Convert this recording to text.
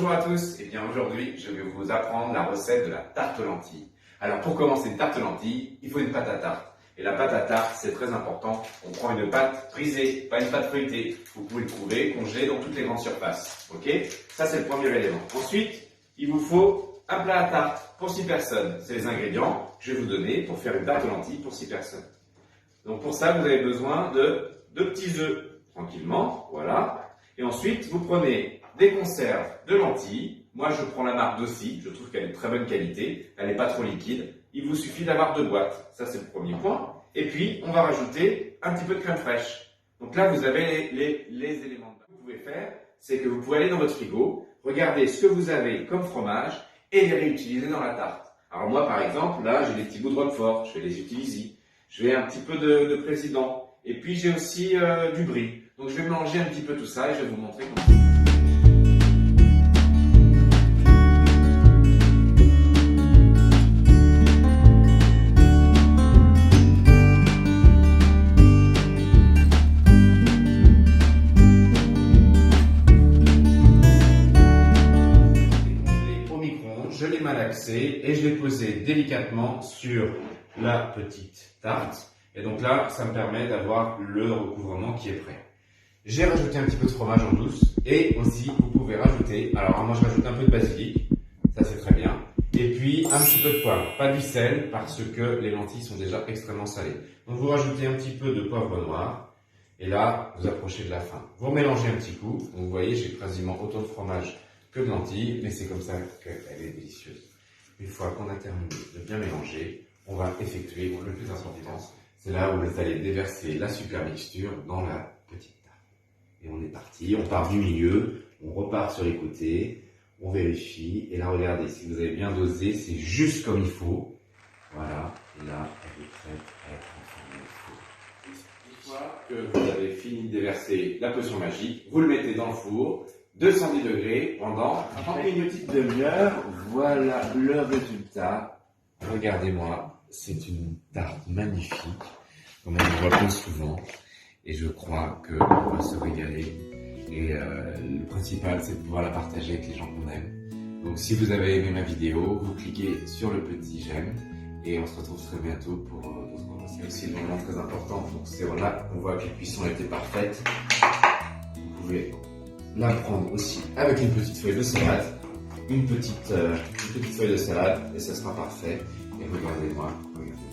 Bonjour à tous, et bien aujourd'hui je vais vous apprendre la recette de la tarte aux lentilles. Alors pour commencer une tarte aux lentilles, il faut une pâte à tarte. Et la pâte à tarte, c'est très important, on prend une pâte brisée, pas une pâte feuilletée. Vous pouvez le trouver congelé dans toutes les grandes surfaces. Ok? Ça c'est le premier élément. Ensuite, il vous faut un plat à tarte pour 6 personnes. C'est les ingrédients que je vais vous donner pour faire une tarte aux lentilles pour 6 personnes. Donc pour ça, vous avez besoin de 2 petits œufs, tranquillement, voilà. Et ensuite, vous prenez des conserves de lentilles. Moi, je prends la marque Dossi. Je trouve qu'elle est de très bonne qualité. Elle n'est pas trop liquide. Il vous suffit d'avoir 2 boîtes. Ça, c'est le premier point. Et puis, on va rajouter un petit peu de crème fraîche. Donc là, vous avez les éléments. Ce que vous pouvez faire, c'est que vous pouvez aller dans votre frigo, regarder ce que vous avez comme fromage et les réutiliser dans la tarte. Alors moi, par exemple, là, j'ai des petits bouts de Roquefort. Je vais les utiliser. Je vais un petit peu de président. Et puis, j'ai aussi du brie. Donc je vais mélanger un petit peu tout ça et je vais vous montrer comment. Au micro-ondes, je l'ai malaxé et je l'ai posé délicatement sur la petite tarte. Et donc là, ça me permet d'avoir le recouvrement qui est prêt. J'ai rajouté un petit peu de fromage en douce et aussi vous pouvez rajouter, alors moi je rajoute un peu de basilic, ça c'est très bien, et puis un petit peu de poivre, pas du sel parce que les lentilles sont déjà extrêmement salées. Donc vous rajoutez un petit peu de poivre noir et là vous approchez de la fin. Vous mélangez un petit coup, donc vous voyez j'ai quasiment autant de fromage que de lentilles, mais c'est comme ça qu'elle est délicieuse. Une fois qu'on a terminé de bien mélanger, on va effectuer le plus important, c'est là où vous allez déverser la super mixture dans la petite tarte. Et on est parti, on part du milieu, on repart sur les côtés, on vérifie, et là regardez, si vous avez bien dosé, c'est juste comme il faut. Voilà, et là, elle est prête à être transformée au four. Une fois que vous avez fini de déverser la potion magique, vous le mettez dans le four, 210 degrés, pendant 30 minutes, petite demi-heure. Voilà le résultat. Regardez-moi, c'est une tarte magnifique, comme on le voit pas souvent. Et je crois qu'on va se régaler. Et le principal, c'est de pouvoir la partager avec les gens qu'on aime. Donc si vous avez aimé ma vidéo, vous cliquez sur le petit j'aime. Et on se retrouve très bientôt pour d'autres recettes. C'est aussi le moment très important. Donc c'est là qu'on voit que la cuisson a été parfaite. Vous pouvez la prendre aussi avec une petite feuille de salade. Une petite feuille de salade et ça sera parfait. Et regardez-moi, regardez.